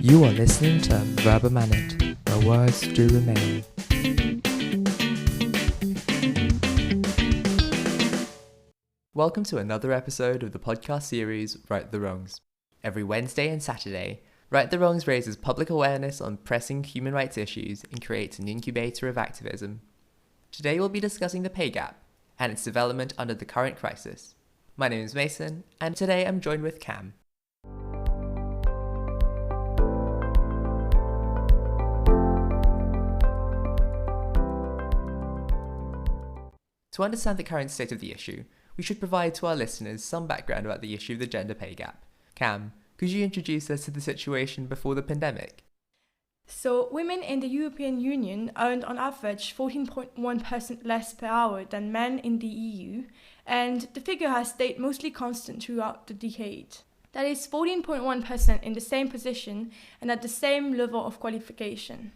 You are listening to Verba Manit, where words do remain. Welcome to another episode of the podcast series Right the Wrongs. Every Wednesday and Saturday, Right the Wrongs raises public awareness on pressing human rights issues and creates an incubator of activism. Today we'll be discussing the pay gap and its development under the current crisis. My name is Mason, and today I'm joined with Cam. To understand the current state of the issue, we should provide to our listeners some background about the issue of the gender pay gap. Cam, could you introduce us to the situation before the pandemic? So, women in the European Union earned on average 14.1% less per hour than men in the EU, and the figure has stayed mostly constant throughout the decade. That is 14.1% in the same position and at the same level of qualification.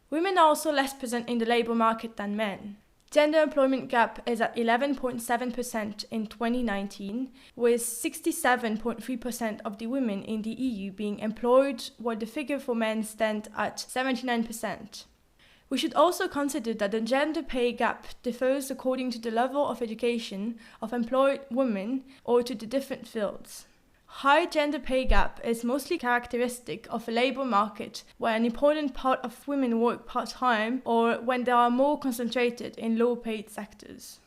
Women are also less present in the labour market than men. Gender employment gap is at 11.7% in 2019, with 67.3% of the women in the EU being employed, while the figure for men stands at 79%. We should also consider that the gender pay gap differs according to the level of education of employed women or to the different fields. High gender pay gap is mostly characteristic of a labour market where an important part of women work part-time or when they are more concentrated in low-paid sectors.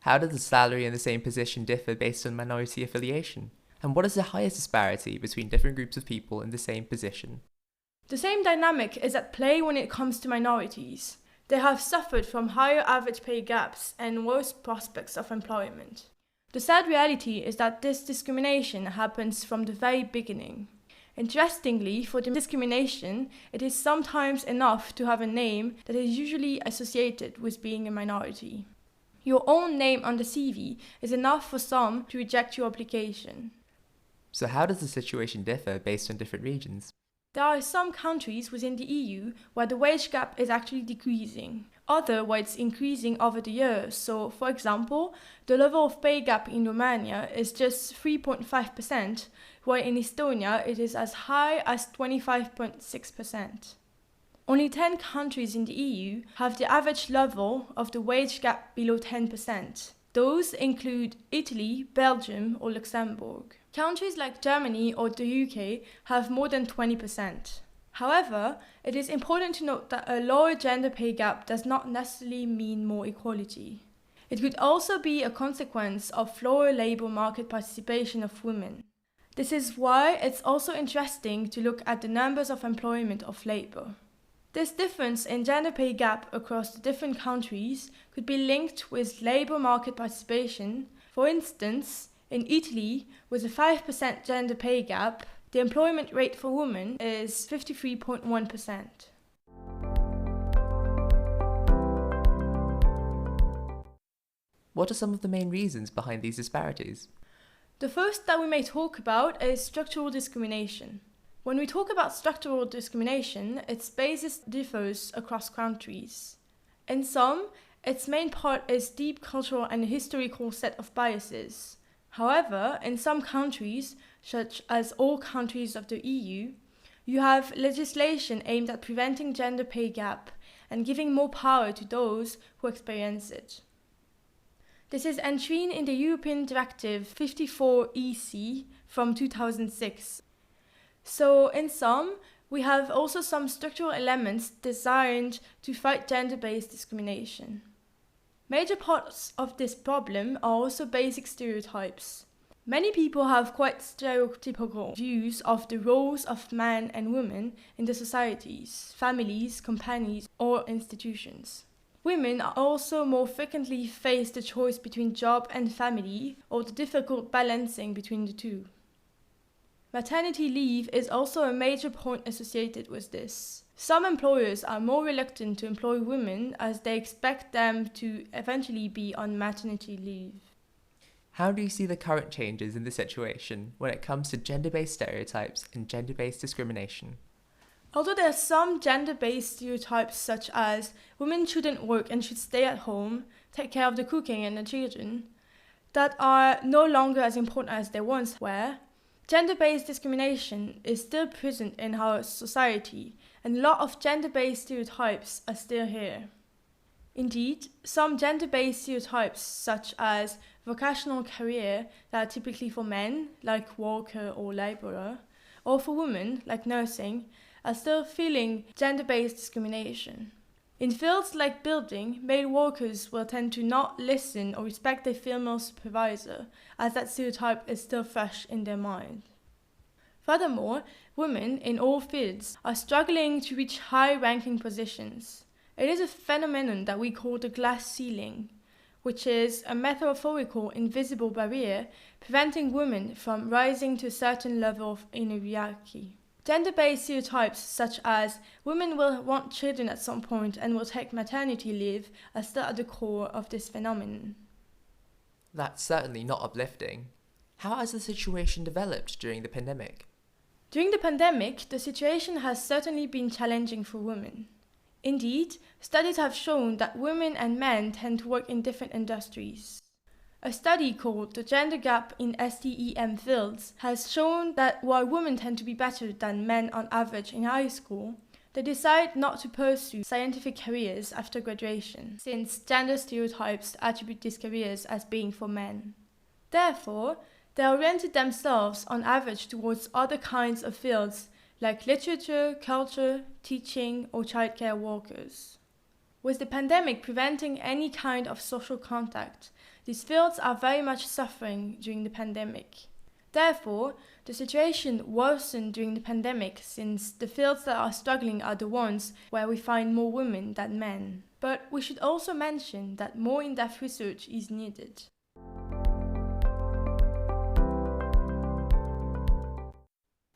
How does the salary in the same position differ based on minority affiliation? And what is the highest disparity between different groups of people in the same position? The same dynamic is at play when it comes to minorities. They have suffered from higher average pay gaps and worse prospects of employment. The sad reality is that this discrimination happens from the very beginning. Interestingly, for the discrimination, it is sometimes enough to have a name that is usually associated with being a minority. Your own name on the CV is enough for some to reject your application. So how does the situation differ based on different regions? There are some countries within the EU where the wage gap is actually decreasing, other where it's increasing over the years. So, for example, the level of pay gap in Romania is just 3.5%, while in Estonia it is as high as 25.6%. Only 10 countries in the EU have the average level of the wage gap below 10%. Those include Italy, Belgium, or Luxembourg. Countries like Germany or the UK have more than 20%. However, it is important to note that a lower gender pay gap does not necessarily mean more equality. It could also be a consequence of lower labour market participation of women. This is why it's also interesting to look at the numbers of employment of labour. This difference in gender pay gap across the different countries could be linked with labour market participation. For instance, in Italy, with a 5% gender pay gap, the employment rate for women is 53.1%. What are some of the main reasons behind these disparities? The first that we may talk about is structural discrimination. When we talk about structural discrimination, its basis differs across countries. In some, its main part is deep cultural and historical set of biases. However, in some countries, such as all countries of the EU, you have legislation aimed at preventing gender pay gap and giving more power to those who experience it. This is enshrined in the European Directive 54/EC from 2006. So, in some, we have also some structural elements designed to fight gender-based discrimination. Major parts of this problem are also basic stereotypes. Many people have quite stereotypical views of the roles of men and women in the societies, families, companies, or institutions. Women are also more frequently face the choice between job and family, or the difficult balancing between the two. Maternity leave is also a major point associated with this. Some employers are more reluctant to employ women as they expect them to eventually be on maternity leave. How do you see the current changes in the situation when it comes to gender-based stereotypes and gender-based discrimination? Although there are some gender-based stereotypes such as women shouldn't work and should stay at home, take care of the cooking and the children, that are no longer as important as they once were, Gender-based discrimination is still present in our society, and a lot of gender-based stereotypes are still here. Indeed, some gender-based stereotypes, such as vocational career that are typically for men, like worker or laborer, or for women, like nursing, are still feeling gender-based discrimination. In fields like building, male workers will tend to not listen or respect their female supervisor, as that stereotype is still fresh in their mind. Furthermore, women in all fields are struggling to reach high-ranking positions. It is a phenomenon that we call the glass ceiling, which is a metaphorical invisible barrier preventing women from rising to a certain level in a hierarchy. Gender-based stereotypes such as women will want children at some point and will take maternity leave are still at the core of this phenomenon. That's certainly not uplifting. How has the situation developed during the pandemic? During the pandemic, the situation has certainly been challenging for women. Indeed, studies have shown that women and men tend to work in different industries. A study called The Gender Gap in STEM Fields has shown that while women tend to be better than men on average in high school, they decide not to pursue scientific careers after graduation, since gender stereotypes attribute these careers as being for men. Therefore, they oriented themselves on average towards other kinds of fields like literature, culture, teaching, or childcare workers. With the pandemic preventing any kind of social contact, these fields are very much suffering during the pandemic. Therefore, the situation worsened during the pandemic since the fields that are struggling are the ones where we find more women than men. But we should also mention that more in-depth research is needed.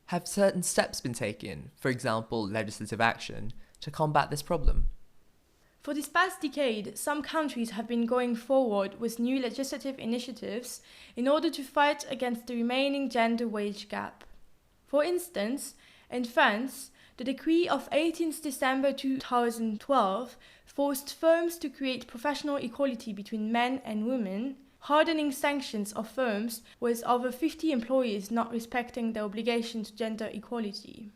Have certain steps been taken, for example legislative action, to combat this problem? For this past decade, some countries have been going forward with new legislative initiatives in order to fight against the remaining gender wage gap. For instance, in France, the decree of 18th December 2012 forced firms to create professional equality between men and women, hardening sanctions of firms with over 50 employees not respecting their obligation to gender equality.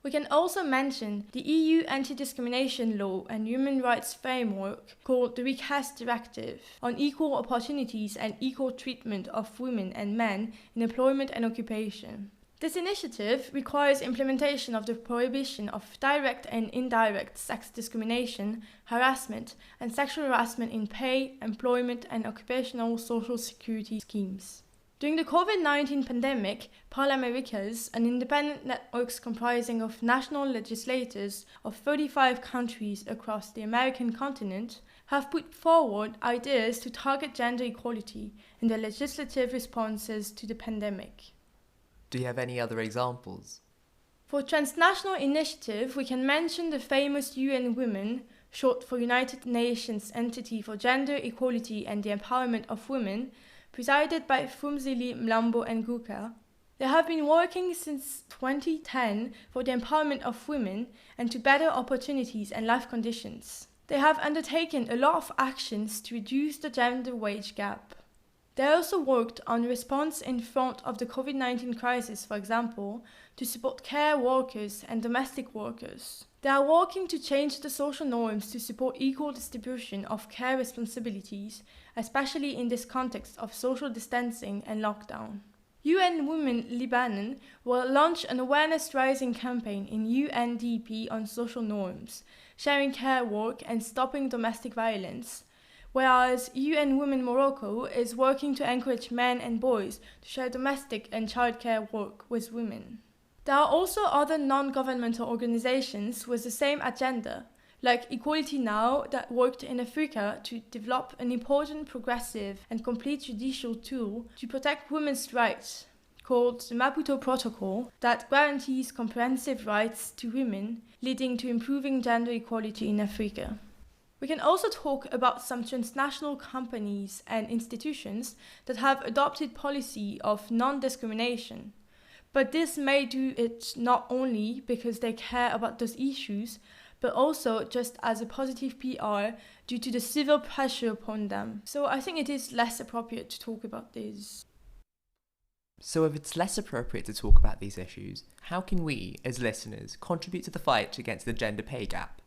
We can also mention the EU anti-discrimination law and human rights framework called the Recast Directive on equal opportunities and equal treatment of women and men in employment and occupation. This initiative requires implementation of the prohibition of direct and indirect sex discrimination, harassment, and sexual harassment in pay, employment, and occupational social security schemes. During the COVID-19 pandemic, Parlaméricas, an independent network comprising of national legislators of 35 countries across the American continent, have put forward ideas to target gender equality in their legislative responses to the pandemic. Do you have any other examples? For transnational initiative, we can mention the famous UN Women, short for United Nations Entity for Gender Equality and the Empowerment of Women, presided by Phumzile Mlambo Nguka. They have been working since 2010 for the empowerment of women and to better opportunities and life conditions. They have undertaken a lot of actions to reduce the gender wage gap. They also worked on response in front of the COVID-19 crisis, for example, to support care workers and domestic workers. They are working to change the social norms to support equal distribution of care responsibilities, especially in this context of social distancing and lockdown. UN Women Lebanon will launch an awareness-raising campaign in UNDP on social norms, sharing care work and stopping domestic violence, whereas UN Women Morocco is working to encourage men and boys to share domestic and childcare work with women. There are also other non-governmental organizations with the same agenda, like Equality Now, that worked in Africa to develop an important, progressive and complete judicial tool to protect women's rights, called the Maputo Protocol, that guarantees comprehensive rights to women, leading to improving gender equality in Africa. We can also talk about some transnational companies and institutions that have adopted policy of non-discrimination. But this may do it not only because they care about those issues, but also just as a positive PR due to the civil pressure upon them. So I think it is less appropriate to talk about this. So if it's less appropriate to talk about these issues, how can we, as listeners, contribute to the fight against the gender pay gap?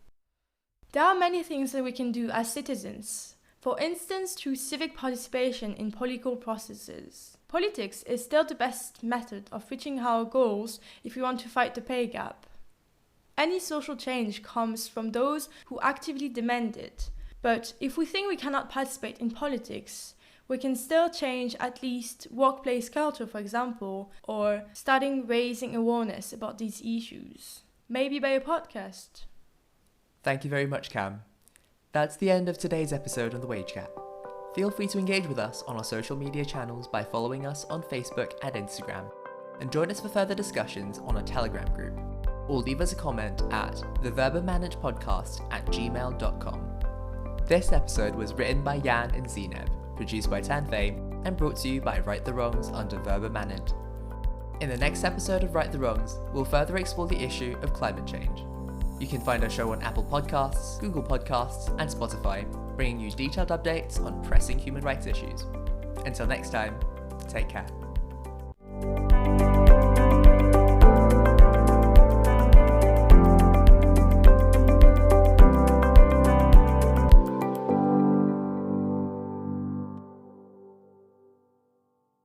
There are many things that we can do as citizens. For instance, through civic participation in political processes. Politics is still the best method of reaching our goals if we want to fight the pay gap. Any social change comes from those who actively demand it. But if we think we cannot participate in politics, we can still change at least workplace culture, for example, or starting raising awareness about these issues. Maybe by a podcast. Thank you very much, Cam. That's the end of today's episode on the wage gap. Feel free to engage with us on our social media channels by following us on Facebook and Instagram, and join us for further discussions on our Telegram group, or leave us a comment at theverbamanagepodcast@gmail.com. This episode was written by Jan and Zineb, produced by Tanfei, and brought to you by Right the Wrongs under Verba Managed. In the next episode of Right the Wrongs, we'll further explore the issue of climate change. You can find our show on Apple Podcasts, Google Podcasts, and Spotify, bringing you detailed updates on pressing human rights issues. Until next time, take care.